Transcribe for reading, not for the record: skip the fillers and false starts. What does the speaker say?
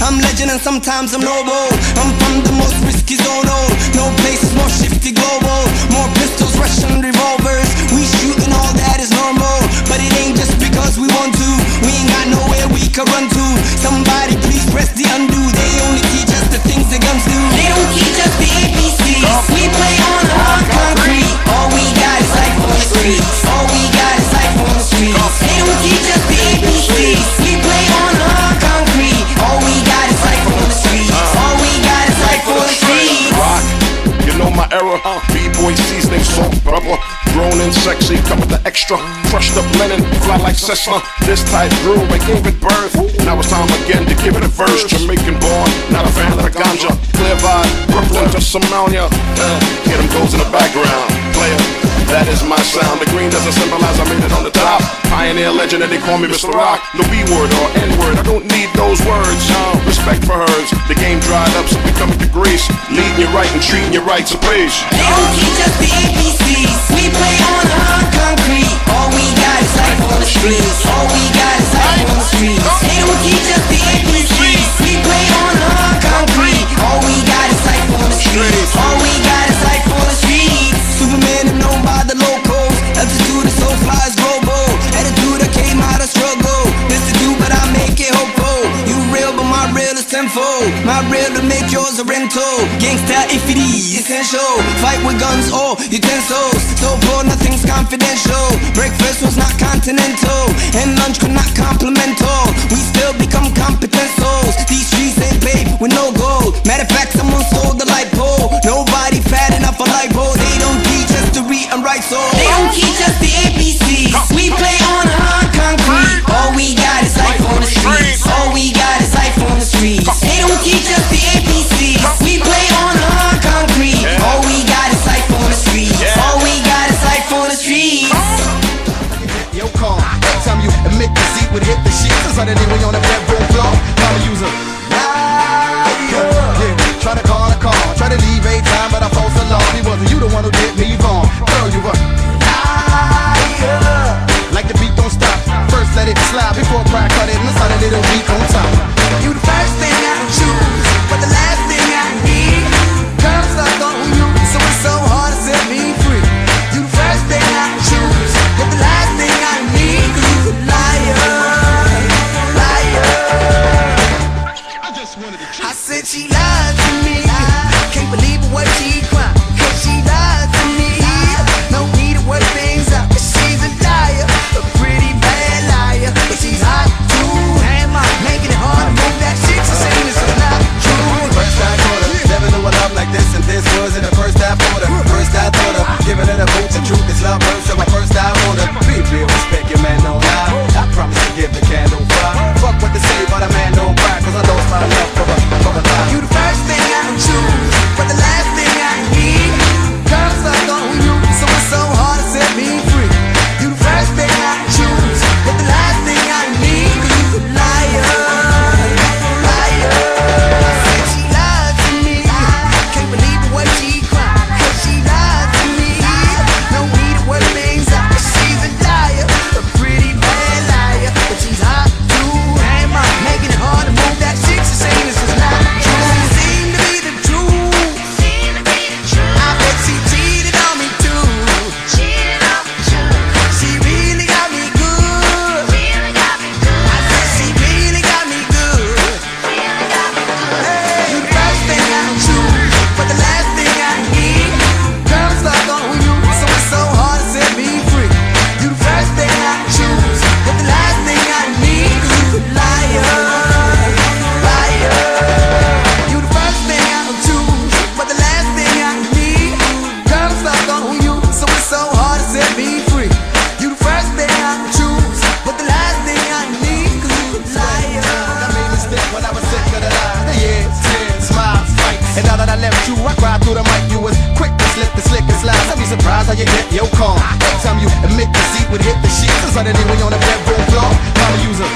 I'm legend and sometimes I'm noble. I'm from the most risky zone, oh. No place is more shifty global. More pistols, Russian revolvers. We shooting all that is normal, but it ain't just because we want to. We ain't got nowhere we can run to. Somebody please press the undo. They only teach us the things the guns do. They don't teach us the ABCs. We play on the hard concrete. All we got is life on the streets. All we got is life on the streets. They don't teach us the ABCs. We play on the hard concrete. All we got is life on the streets. All we got is life on the streets. Rock, you know my era. B-boy seasoning, salt, rubber. Grown and sexy, come with the extra. Crushed up linen, fly like Cessna. This type grew and gave it birth. Now it's time again to give it a verse. Jamaican born, not a fan of the ganja. Clear vibe, Brooklyn to Somalia. Hear them goes in the background. Player, that is my sound. The green doesn't symbolize I made it on the top. Pioneer legend and they call me Mr. Rock. No B-word or N-word, I don't need those words. Respect for hers, the game dried up so we coming to grace. Leading you right and treating you right, so please. They don't teach us the ABCs. We play on the hard concrete. All we got is life on the streets. All we got is life on the streets. They don't teach us the ABCs. We play on the hard concrete. All we got is life on the streets. All we got is life on the streets. Superman is known by the locals. Altitude is so fly as global. Attitude I came out of struggle. This is you but I make it hopeful. You real but my real is tenfold. My real to make yours a rental. Gangsta if it is essential. Fight with guns or utensils. So poor nothing's confidential. Breakfast was not continental. And lunch could not compliment all. We still become competent souls. These streets ain't paved with no gold. Matter of fact someone sold the light pole. Nobody fat enough for light pole. They don't teach us to read and write so. They don't teach us the ABCs. We play on the hard concrete. All we got is life on the streets. All we got is life on the streets. They don't teach us the ABCs. We play on the hard concrete. All we got is life on the streets. All we got is life on the streets. Yo, calm. Every time you admit deceit would hit the sheets. Suddenly when you're on the bedroom floor, I'ma use a liar. Yeah, try to call a call. Try to leave a time, but I false alarm. It wasn't you the one who did me wrong. Girl, you were liar. Like the beat don't stop. First let it slide before pride cut it. And it's a little beat on top. You the first thing I choose, but the last thing I need. Girls stuck on you, so it's so hard to set me free. You the first thing I choose, but the last thing I need. 'Cause you a liar, liar. I said she lied to me. Can't believe the way she cried. 'Cause she lied to me. No need to work things out. 'Cause she's a liar, a pretty bad liar. But she's hot too. Am I making it hard to move that shit? She's saying this is not true. First I told her, never knew a love like this, and this was in the first I thought her. First I thought her, giving her the boot. The truth is love hurts, so my first I want her. Be real, respect your man, don't lie. I promise to give the candle fire. Fuck what they say, but a man don't cry. 'Cause I lost my love for a lie. You the first thing I choose, but the last thing I need. Girls stuck on you, so it's so hard to set me free. You the first thing I choose, but the last thing I need. 'Cause you a liar, liar. Said she lied to me. Can't believe the way she cried. 'Cause she lied to me. No need to work things out. 'Cause she's a liar, a pretty bad liar. But she's hot too. Am I making it hard to move that shit? She's saying this is not true. Seem to be the truth. I bet she cheated on me too. She really got me good. I said she really got me good. Hey, you the first thing I choose, but the last thing I need. Girls stuck on you, so it's so hard to set me free. You the first thing I choose, but the last thing I need. 'Cause you a liar, liar. You the first thing I choose, but the last thing I need. Girls stuck on you, so it's so hard to set me free. You the first thing I choose, but the last thing I need. 'Cause you a liar. I made a mistake when I was sick of the lie. Yeah, tears, smiles, fights. And now that I left you, I cried through the mic. You was quick to slip the slickest lies. I'd be surprised how you get your calm. Every time you admit deceit would hit the sheets. And suddenly when you're on the bedroom floor, I'ma use a